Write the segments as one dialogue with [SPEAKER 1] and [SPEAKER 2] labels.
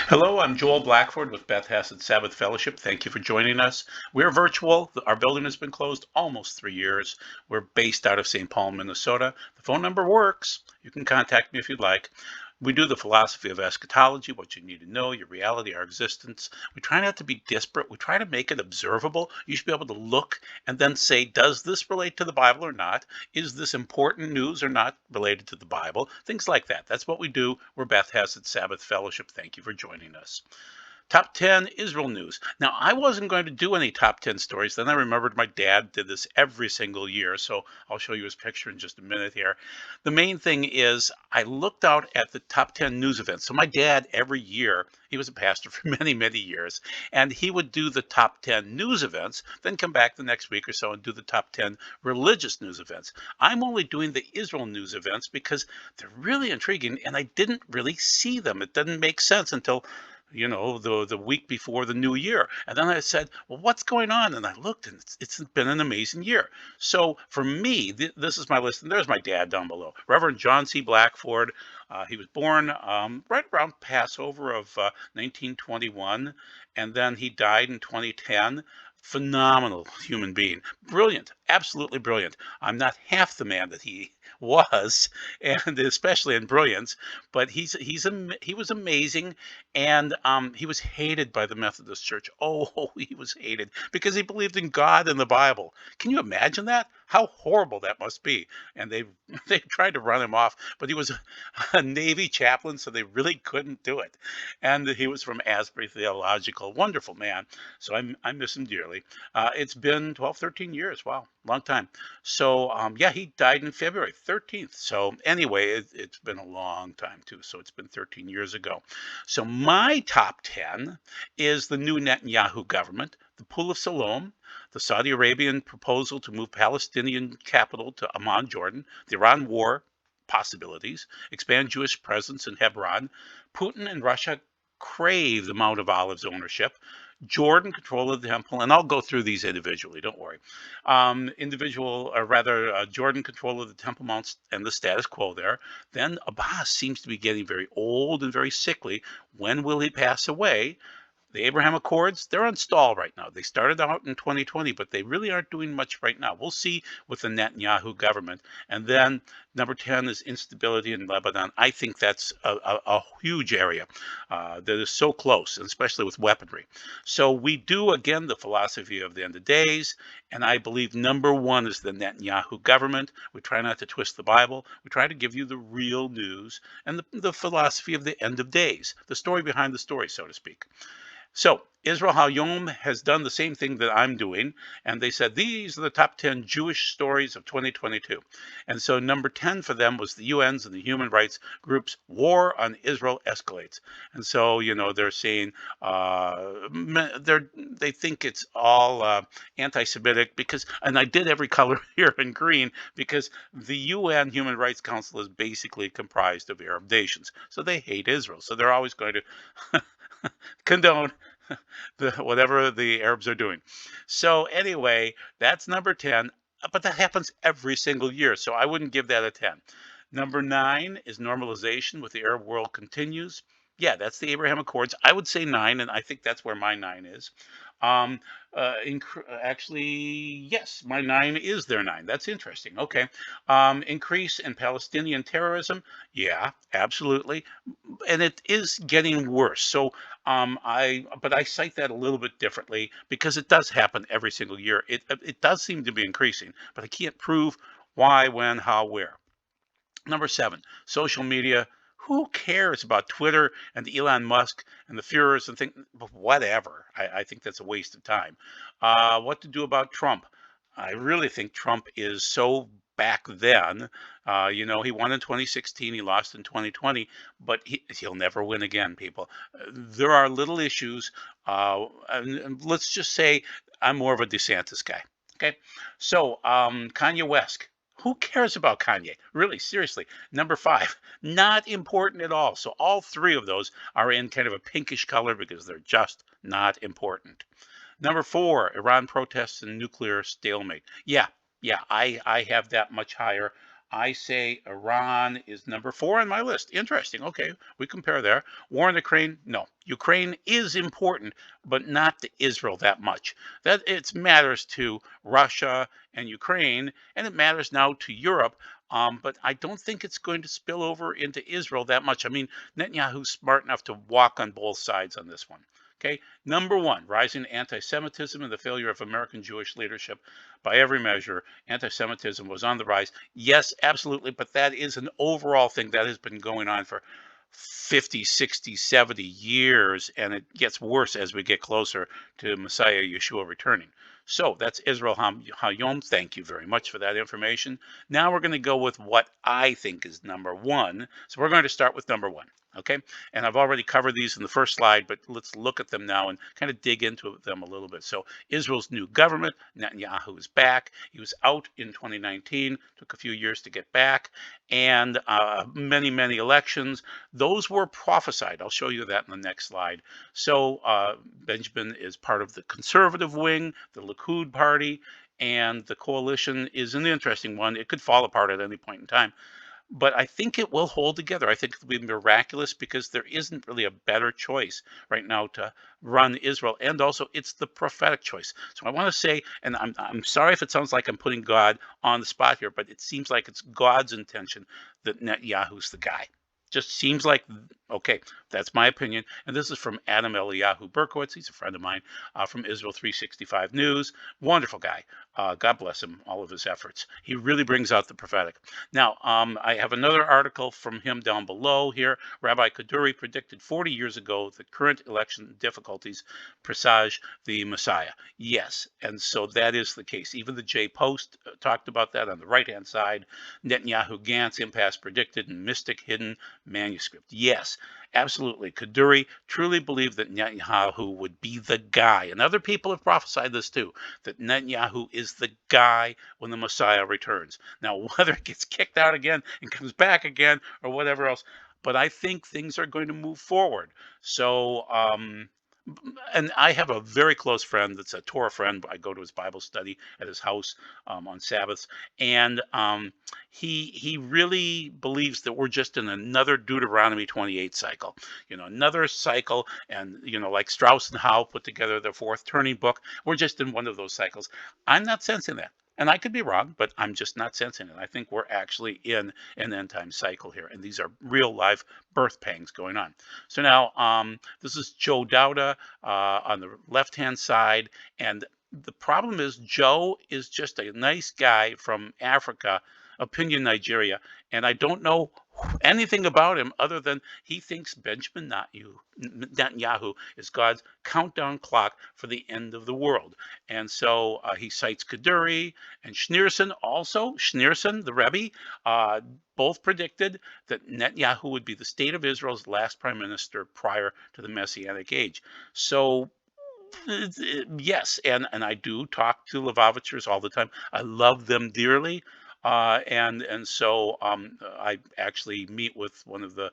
[SPEAKER 1] Hello, I'm Joel Blackford with Beth Hassett Sabbath Fellowship. Thank you for joining us. We're virtual. Our building has been closed almost 3 years. We're based out of St. Paul, Minnesota. The phone number works. You can contact me if you'd like. We do the philosophy of eschatology, what you need to know, your reality, our existence. We try not to be disparate. We try to make it observable. You should be able to look and then say, does this relate to the Bible or not? Is this important news or not related to the Bible? Things like that. That's what we do. We're Beth Hassett Sabbath Fellowship. Thank you for joining us. Top 10 Israel news. Now, I wasn't going to do any top 10 stories. Then I remembered my dad did this every single year. So I'll show you his picture in just a minute here. The main thing is I looked out at the top 10 news events. So my dad, every year, he was a pastor for many, many years, and he would do the top 10 news events, then come back the next week or so and do the top 10 religious news events. I'm only doing the Israel news events because they're really intriguing, and I didn't really see them. It didn't make sense until the week before the new year. And then I said, well, what's going on? And I looked, and it's been an amazing year. So for me, this is my list. And there's my dad down below, Reverend John C. Blackford. He was born right around Passover of 1921, and then he died in 2010. Phenomenal human being, brilliant, absolutely brilliant. I'm not half the man that he was, and especially in brilliance, but he was amazing, and he was hated by the Methodist Church. Oh, he was hated because he believed in God and the Bible. Can you imagine that? How horrible that must be. And they they tried to run him off, but he was a Navy chaplain, so they really couldn't do it. And he was from Asbury Theological, wonderful man. So I miss him dearly. It's been 12, 13 years. Wow, long time. So yeah, he died in February 13th. So anyway, it's been a long time too. So it's been 13 years ago. So my top 10 is the new Netanyahu government, the Pool of Siloam, the Saudi Arabian proposal to move Palestinian capital to Amman, Jordan, the Iran war possibilities, expand Jewish presence in Hebron, Putin and Russia crave the Mount of Olives ownership, Jordan control of the temple, and I'll go through these individually, don't worry. Jordan control of the Temple Mount and the status quo there. Then Abbas seems to be getting very old and very sickly. When will he pass away? The Abraham Accords, they're on stall right now. They started out in 2020, but they really aren't doing much right now. We'll see with the Netanyahu government. And then number 10 is instability in Lebanon. I think that's a huge area that is so close, and especially with weaponry. So we do, again, the philosophy of the end of days. And I believe number one is the Netanyahu government. We try not to twist the Bible. We try to give you the real news and the philosophy of the end of days, the story behind the story, so to speak. So Israel Hayom has done the same thing that I'm doing, and they said these are the top 10 Jewish stories of 2022. And so number 10 for them was the UN's and the human rights groups' war on Israel escalates. And so they're saying they think it's all anti-Semitic because, and I did every color here in green because the UN Human Rights Council is basically comprised of Arab nations, so they hate Israel. So they're always going to condone whatever the Arabs are doing. So anyway, that's number 10, but that happens every single year, so I wouldn't give that a 10. Number 9 is normalization with the Arab world continues. Yeah, that's the Abraham Accords. I would say 9, and I think that's where my 9 is. Um, Actually, yes, my 9 is their 9. That's interesting. Okay. Increase in Palestinian terrorism. Yeah, absolutely. And it is getting worse. So but I cite that a little bit differently because it does happen every single year. It does seem to be increasing, but I can't prove why, when, how, where. Number 7, social media. Who cares about Twitter and Elon Musk and the Führers and think whatever? I think that's a waste of time. What to do about Trump? I really think Trump is so back then. He won in 2016, he lost in 2020, but he'll never win again, people. There are little issues. And let's just say I'm more of a DeSantis guy. Okay. So Kanye West. Who cares about Kanye? Really, seriously. Number 5, not important at all. So all 3 of those are in kind of a pinkish color because they're just not important. Number 4, Iran protests and nuclear stalemate. Yeah, I have that much higher. I say Iran is number 4 on my list. Interesting. Okay, we compare there. War in Ukraine, no. Ukraine is important, but not to Israel that much. That it matters to Russia and Ukraine, and it matters now to Europe. But I don't think it's going to spill over into Israel that much. I mean, Netanyahu's smart enough to walk on both sides on this one. Okay, number 1, rising anti-Semitism and the failure of American Jewish leadership. By every measure, anti-Semitism was on the rise. Yes, absolutely, but that is an overall thing that has been going on for 50, 60, 70 years, and it gets worse as we get closer to Messiah Yeshua returning. So that's Israel Hayom. Thank you very much for that information. Now we're going to go with what I think is number 1. So we're going to start with number 1. Okay, and I've already covered these in the first slide, but let's look at them now and kind of dig into them a little bit. So Israel's new government, Netanyahu is back. He was out in 2019, took a few years to get back, and many, many elections. Those were prophesied. I'll show you that in the next slide. So Benjamin is part of the conservative wing, the Likud party, and the coalition is an interesting one. It could fall apart at any point in time. But I think it will hold together. I think it'll be miraculous because there isn't really a better choice right now to run Israel. And also, it's the prophetic choice. So I want to say, and I'm sorry if it sounds like I'm putting God on the spot here, but it seems like it's God's intention that Netanyahu's the guy. Just seems like, okay, that's my opinion. And this is from Adam Eliyahu Berkowitz. He's a friend of mine from Israel 365 News. Wonderful guy. God bless him, all of his efforts. He really brings out the prophetic. Now, I have another article from him down below here. Rabbi Kaduri predicted 40 years ago that current election difficulties presage the Messiah. Yes, and so that is the case. Even the J Post talked about that on the right-hand side. Netanyahu Gantz impasse predicted and mystic hidden manuscript. Yes, absolutely. Kaduri truly believed that Netanyahu would be the guy. And other people have prophesied this too, that Netanyahu is the guy when the Messiah returns. Now, whether it gets kicked out again and comes back again or whatever else, but I think things are going to move forward. So, and I have a very close friend that's a Torah friend. I go to his Bible study at his house on Sabbaths, and he really believes that we're just in another Deuteronomy 28 cycle, another cycle, and like Strauss and Howe put together their fourth turning book. We're just in one of those cycles. I'm not sensing that. And I could be wrong, but I'm just not sensing it. I think we're actually in an end time cycle here, and these are real live birth pangs going on. So now this is Joe Dowda on the left-hand side, and the problem is Joe is just a nice guy from Africa, Opinion, Nigeria, and I don't know anything about him other than he thinks Benjamin Netanyahu is God's countdown clock for the end of the world. And so he cites Kaduri and Schneerson also. Schneerson, the Rebbe, both predicted that Netanyahu would be the state of Israel's last prime minister prior to the Messianic age. So yes, and I do talk to Lubavitchers all the time. I love them dearly. And so I actually meet with one of the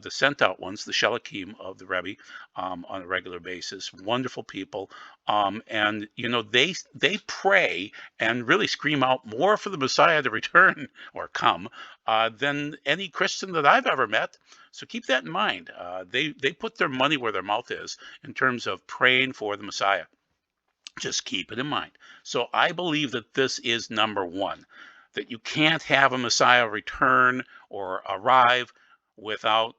[SPEAKER 1] sent out ones, the Shelakim of the Rebbe, on a regular basis. Wonderful people, and they pray and really scream out more for the Messiah to return or come than any Christian that I've ever met. So keep that in mind. They put their money where their mouth is in terms of praying for the Messiah. Just keep it in mind. So I believe that this is number 1. That you can't have a Messiah return or arrive without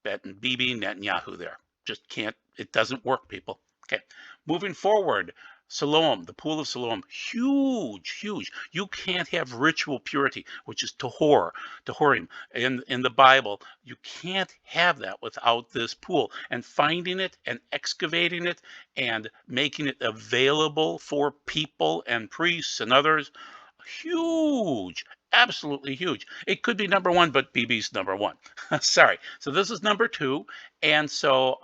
[SPEAKER 1] Bibi Netanyahu there. Just can't. It doesn't work, people. Okay. Moving forward, Siloam, the pool of Siloam, huge, huge. You can't have ritual purity, which is tahorim in the Bible. You can't have that without this pool. And finding it and excavating it and making it available for people and priests and others, huge, absolutely huge. It could be number 1, but BB's number 1. Sorry. So this is number 2, and so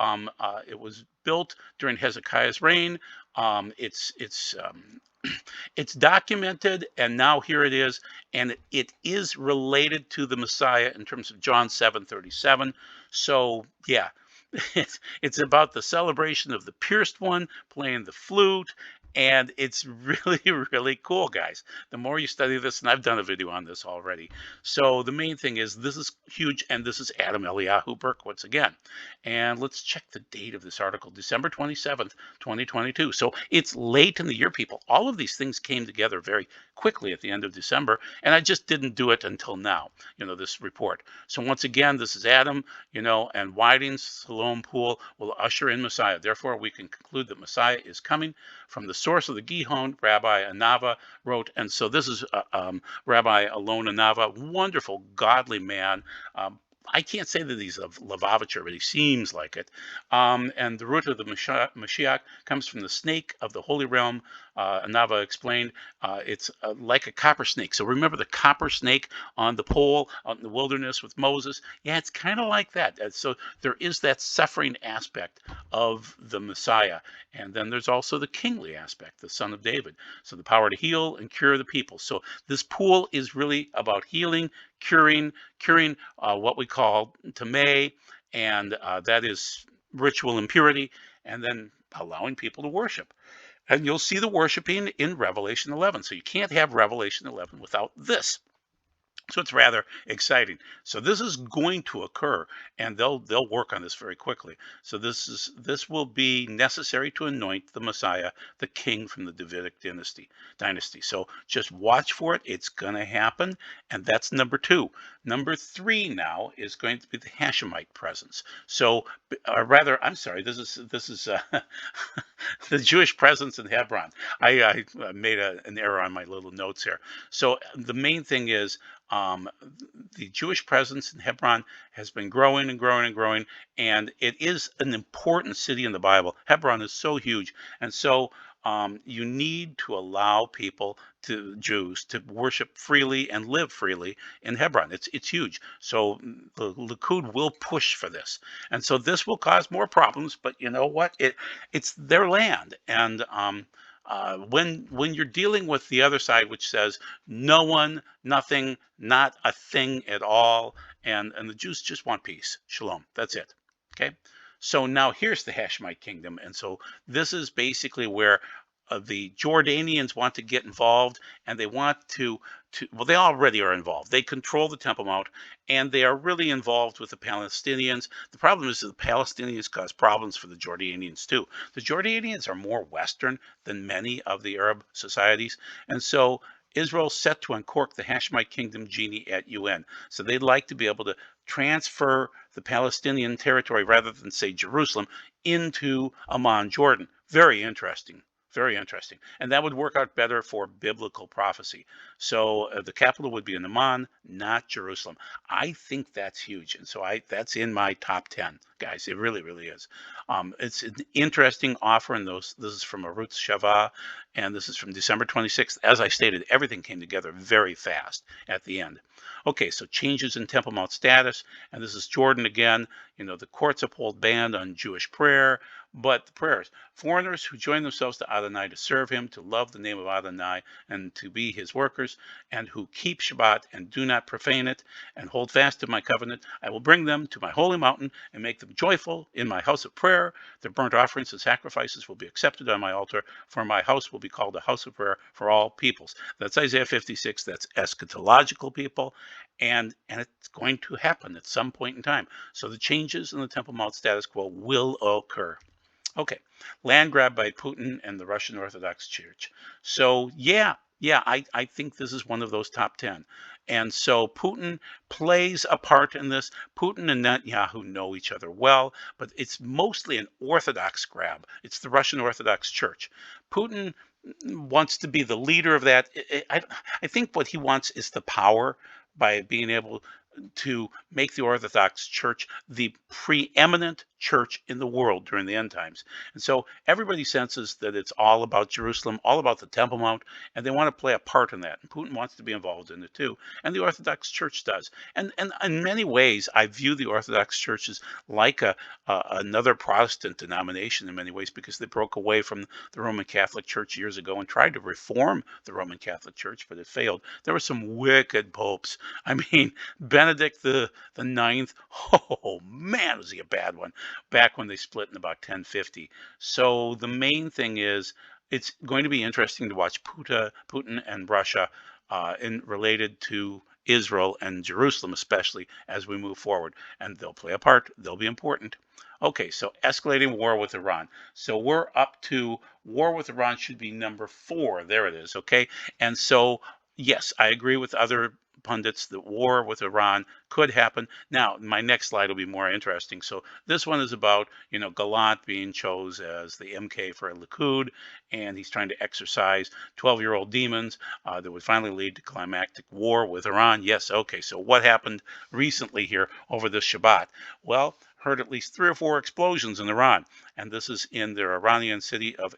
[SPEAKER 1] it was built during Hezekiah's reign. It's documented, and now here it is, and it is related to the Messiah in terms of John 7:37. So yeah, it's about the celebration of the pierced one playing the flute. And it's really, really cool, guys. The more you study this, and I've done a video on this already. So the main thing is this is huge, and this is Adam Eliyahu Berkowitz again. And let's check the date of this article, December 27th, 2022. So it's late in the year, people. All of these things came together very quickly at the end of December, and I just didn't do it until now, this report. So once again, this is Adam, and Whiting's Siloam pool will usher in Messiah. Therefore, we can conclude that Messiah is coming from the source of the Gihon. Rabbi Anava wrote, and so this is Rabbi Alon Anava, wonderful, godly man. I can't say that he's of Lubavitcher, but he seems like it. And the root of the Mashiach comes from the snake of the holy realm. Anava explained it's like a copper snake. So remember the copper snake on the pole out in the wilderness with Moses? Yeah, it's kind of like that. So there is that suffering aspect of the Messiah. And then there's also the kingly aspect, the son of David. So the power to heal and cure the people. So this pool is really about healing, curing what we call tamei, and that is ritual impurity, and then allowing people to worship. And you'll see the worshiping in Revelation 11. So you can't have Revelation 11 without this. So it's rather exciting. So this is going to occur, and they'll work on this very quickly. So this will be necessary to anoint the Messiah, the king from the Davidic dynasty. So just watch for it. It's going to happen, and that's number 2. Number 3 now is going to be the Hashemite presence. So, rather, I'm sorry. This is the Jewish presence in Hebron. I made an error on my little notes here. So the main thing is the Jewish presence in Hebron has been growing and growing and growing, and it is an important city in the Bible. Hebron is so huge, and so you need to allow Jews, to worship freely and live freely in Hebron. It's huge. So the Likud will push for this, and so this will cause more problems. But you know what? It's their land, and when you're dealing with the other side, which says no one, nothing, not a thing at all, and the Jews just want peace, shalom. That's it. Okay. So now here's the Hashemite Kingdom, and so this is basically where the Jordanians want to get involved, and they want well, they already are involved. They control the Temple Mount, and they are really involved with the Palestinians. The problem is that the Palestinians cause problems for the Jordanians too. The Jordanians are more Western than many of the Arab societies, and so Israel's set to uncork the Hashemite Kingdom genie at UN. So they'd like to be able to transfer the Palestinian territory, rather than say Jerusalem, into Amman, Jordan. Very interesting. Very interesting. And that would work out better for biblical prophecy. So the capital would be in Amman, not Jerusalem. I think that's huge. And so that's in my top 10, guys. It really, really is. It's an interesting offer. And this is from Arutz Shava, and this is from December 26th. As I stated, everything came together very fast at the end. Okay, so changes in Temple Mount status. And this is Jordan again. The courts uphold ban on Jewish prayer. But the prayers, foreigners who join themselves to Adonai to serve him, to love the name of Adonai, and to be his workers, and who keep Shabbat and do not profane it, and hold fast to my covenant, I will bring them to my holy mountain and make them joyful in my house of prayer. Their burnt offerings and sacrifices will be accepted on my altar, for my house will be called a house of prayer for all peoples. That's Isaiah 56. That's eschatological, people. And it's going to happen at some point in time. So the changes in the Temple Mount status quo will occur. Okay, land grab by Putin and the Russian Orthodox Church. So yeah, I think this is one of those top 10. And so Putin plays a part in this. Putin and Netanyahu know each other well, but it's mostly an Orthodox grab. It's the Russian Orthodox Church. Putin wants to be the leader of that. I think what he wants is the power by being able to make the Orthodox Church the preeminent church in the world during the end times. And so everybody senses that it's all about Jerusalem, all about the Temple Mount, and they want to play a part in that. And Putin wants to be involved in it too. And the Orthodox Church does. And in many ways, I view the Orthodox Church as like another Protestant denomination in many ways, because they broke away from the Roman Catholic Church years ago and tried to reform the Roman Catholic Church, but it failed. There were some wicked popes. I mean, Benedict the Ninth, oh man, was he a bad one, back when they split in about 1050. So the main thing is it's going to be interesting to watch Putin and Russia in related to Israel and Jerusalem, especially as we move forward. And they'll play a part. They'll be important. Okay, so escalating war with Iran. So we're up to war with Iran should be number 4. There it is. Okay, and so yes, I agree with other pundits that war with Iran could happen. Now, my next slide will be more interesting. So this one is about, Gallant being chose as the MK for Likud, and he's trying to exercise 12-year-old demons that would finally lead to climactic war with Iran. Yes, okay, so what happened recently here over this Shabbat? Well, heard at least 3 or 4 explosions in Iran, and this is in the Iranian city of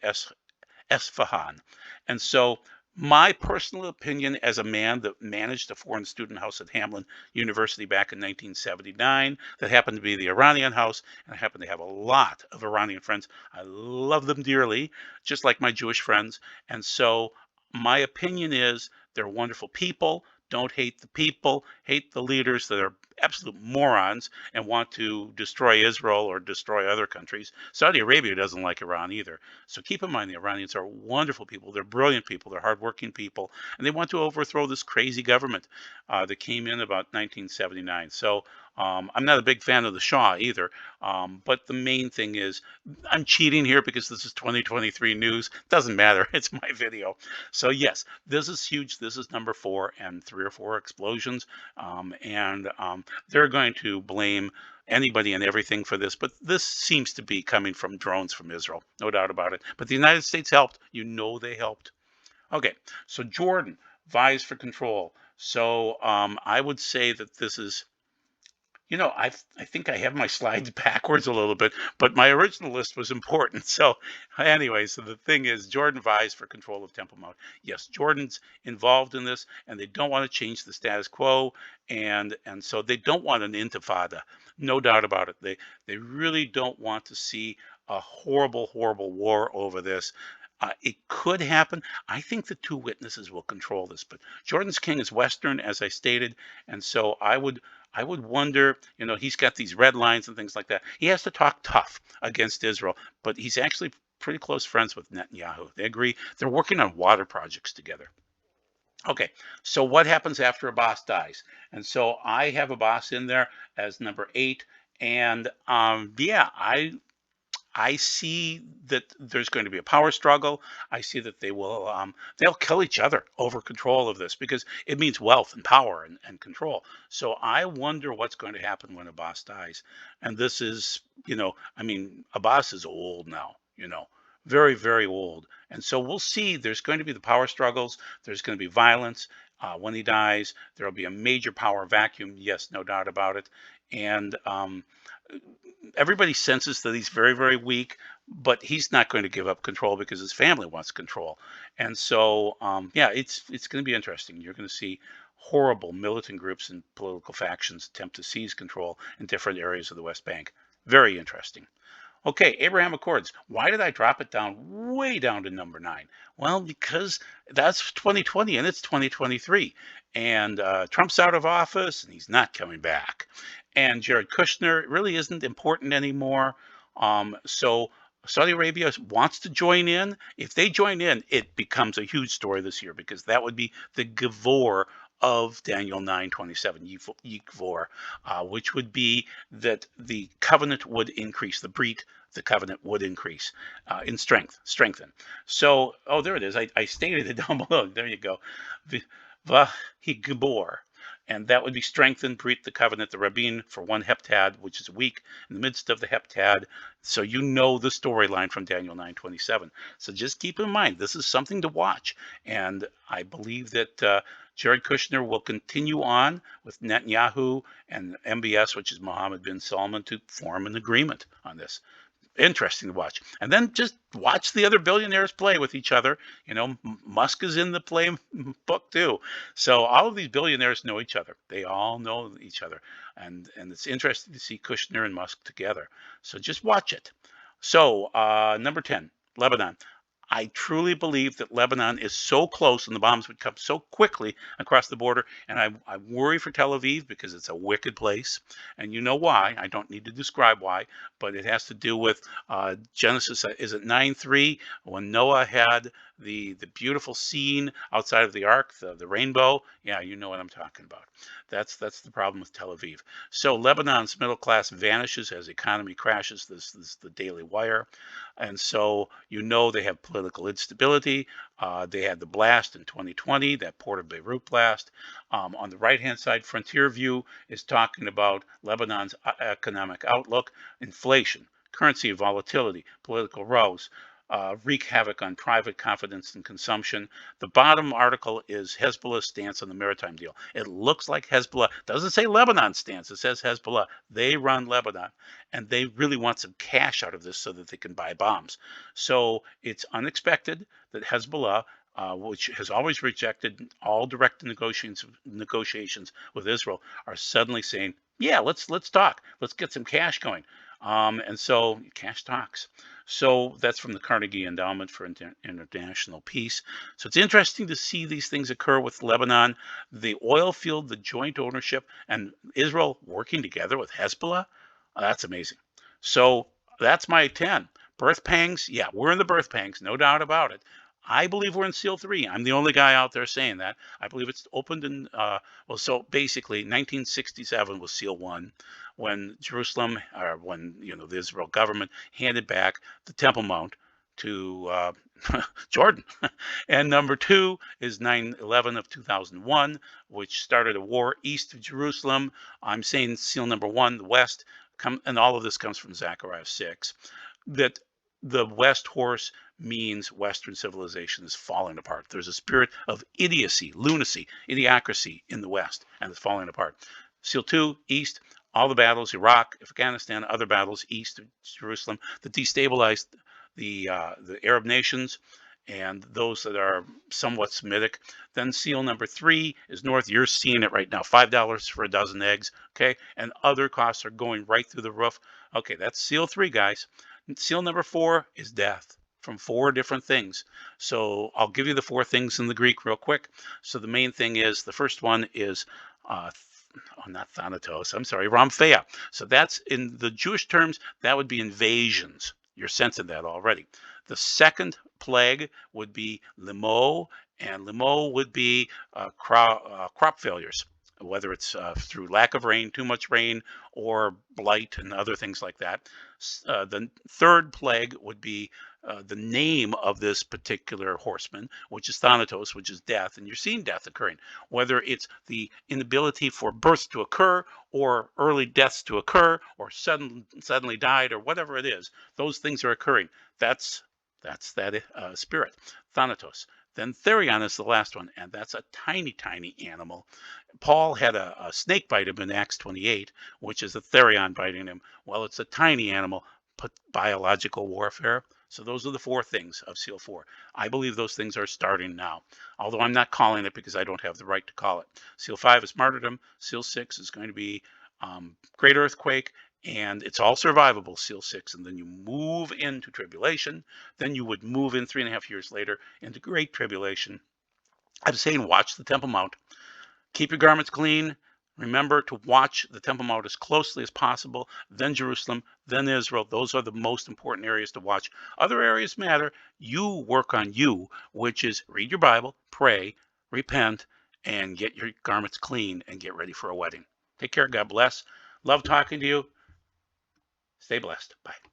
[SPEAKER 1] Esfahan. And so my personal opinion as a man that managed a foreign student house at Hamlin University back in 1979, that happened to be the Iranian house, and I happen to have a lot of Iranian friends. I love them dearly, just like my Jewish friends. And so my opinion is they're wonderful people. Don't hate the people, hate the leaders that are absolute morons and want to destroy Israel or destroy other countries. Saudi Arabia doesn't like Iran either. So keep in mind the Iranians are wonderful people. They're brilliant people. They're hardworking people. And they want to overthrow this crazy government that came in about 1979. So I'm not a big fan of the Shah either. But the main thing is I'm cheating here because this is 2023 news. Doesn't matter. It's my video. So yes, this is huge. This is number 4 and 3 or 4 explosions. They're going to blame anybody and everything for this, but this seems to be coming from drones from Israel, no doubt about it. But the United States helped. They helped. Okay, so Jordan vies for control. So I would say that this is I think I have my slides backwards a little bit, but my original list was important. So anyway, so the thing is, Jordan vies for control of Temple Mount. Yes, Jordan's involved in this, and they don't want to change the status quo, and so they don't want an intifada, no doubt about it. They really don't want to see a horrible, horrible war over this. It could happen. I think the 2 witnesses will control this, but Jordan's king is Western, as I stated, and so I would wonder, he's got these red lines and things like that. He has to talk tough against Israel, but he's actually pretty close friends with Netanyahu. They agree. They're working on water projects together. Okay, so what happens after a boss dies? And so I have a boss in there as number 8, and yeah, I see that there's going to be a power struggle. I see that they'll kill each other over control of this because it means wealth and power and control. So I wonder what's going to happen when a boss dies. And this is, I mean, a boss is old now, very, very old. And so we'll see. There's going to be the power struggles. There's going to be violence when he dies. There will be a major power vacuum. Yes, no doubt about it. And everybody senses that he's very, very weak, but he's not going to give up control because his family wants control. And so, yeah, it's going to be interesting. You're going to see horrible militant groups and political factions attempt to seize control in different areas of the West Bank. Very interesting. Okay, Abraham Accords. Why did I drop it down way down to number 9? Well, because that's 2020 and it's 2023. And Trump's out of office and he's not coming back. And Jared Kushner really isn't important anymore. So Saudi Arabia wants to join in. If they join in, it becomes a huge story this year because that would be the Gavor of Daniel 9:27, Yikvor, which would be that the covenant would increase, the Brit, the covenant would increase in strengthen. So, oh, there it is. I stated it down below. There you go. Vahigabor. And that would be strengthened, Brit, the covenant, the Rabbin, for 1 heptad, which is a week in the midst of the heptad. So the storyline from Daniel 9:27. So just keep in mind, this is something to watch. And I believe that Jared Kushner will continue on with Netanyahu and MBS, which is Mohammed bin Salman, to form an agreement on this. Interesting to watch. And then just watch the other billionaires play with each other. Musk is in the play book too. So all of these billionaires know each other. They all know each other. And it's interesting to see Kushner and Musk together. So just watch it. So number 10, Lebanon. I truly believe that Lebanon is so close and the bombs would come so quickly across the border. And I worry for Tel Aviv because it's a wicked place. And you know why. I don't need to describe why, but it has to do with Genesis, is it 9:3, when Noah had the beautiful scene outside of the ark, the rainbow. Yeah, you know what I'm talking about. That's the problem with Tel Aviv. So Lebanon's middle class vanishes as the economy crashes. This is the Daily Wire. And so you know they have political instability. They had the blast in 2020, that Port of Beirut blast. On the right-hand side, Frontier View is talking about Lebanon's economic outlook, inflation, currency volatility, political rows, wreak havoc on private confidence and consumption. The bottom article is Hezbollah's stance on the maritime deal. It looks like Hezbollah doesn't say Lebanon's stance. It says Hezbollah. They run Lebanon, and they really want some cash out of this so that they can buy bombs. So it's unexpected that Hezbollah, which has always rejected all direct negotiations with Israel, are suddenly saying, "Yeah, let's talk. Let's get some cash going." And so cash talks. So that's from the Carnegie Endowment for International Peace. So it's interesting to see these things occur with Lebanon, the oil field, the joint ownership, and Israel working together with Hezbollah. That's amazing. So that's my 10. Birth pangs. Yeah, we're in the birth pangs, no doubt about it. I believe we're in SEAL 3. I'm the only guy out there saying that. I believe it's opened in, well, so basically 1967 was SEAL 1, when Jerusalem, or when, the Israel government handed back the Temple Mount to Jordan. And number 2 is 9/11 of 2001, which started a war east of Jerusalem. I'm saying SEAL number 1, the West, and all of this comes from Zechariah 6, that the West horse means Western civilization is falling apart. There's a spirit of idiocy, lunacy, idiocracy in the West, and it's falling apart. SEAL 2, East, all the battles, Iraq, Afghanistan, other battles east of Jerusalem that destabilized the Arab nations and those that are somewhat Semitic. Then SEAL number 3 is North. You're seeing it right now, $5 for a dozen eggs, okay? And other costs are going right through the roof. Okay, that's SEAL 3, guys. SEAL number 4 is death from 4 different things. So I'll give you the 4 things in the Greek real quick. So the main thing is, the first one is, not Thanatos, I'm sorry, Ramphea. So that's, in the Jewish terms, that would be invasions. You're sensing that already. The second plague would be limo, and limo would be crop failures, whether it's through lack of rain, too much rain, or blight and other things like that. The third plague would be the name of this particular horseman, which is Thanatos, which is death. And you're seeing death occurring, whether it's the inability for births to occur, or early deaths to occur, or suddenly died, or whatever it is. Those things are occurring. That's that spirit, Thanatos. Then Therion is the last one, and that's a tiny, tiny animal. Paul had a snake bite him in Acts 28, which is a Therion biting him. Well, it's a tiny animal, biological warfare. So those are the 4 things of SEAL 4. I believe those things are starting now, although I'm not calling it because I don't have the right to call it. SEAL 5 is martyrdom. SEAL 6 is going to be great earthquake, and it's all survivable, SEAL 6. And then you move into tribulation. Then you would move in 3.5 years later into great tribulation. I'm saying watch the Temple Mount. Keep your garments clean. Remember to watch the Temple Mount as closely as possible, then Jerusalem, then Israel. Those are the most important areas to watch. Other areas matter. You work on you, which is read your Bible, pray, repent, and get your garments clean and get ready for a wedding. Take care. God bless. Love talking to you. Stay blessed. Bye.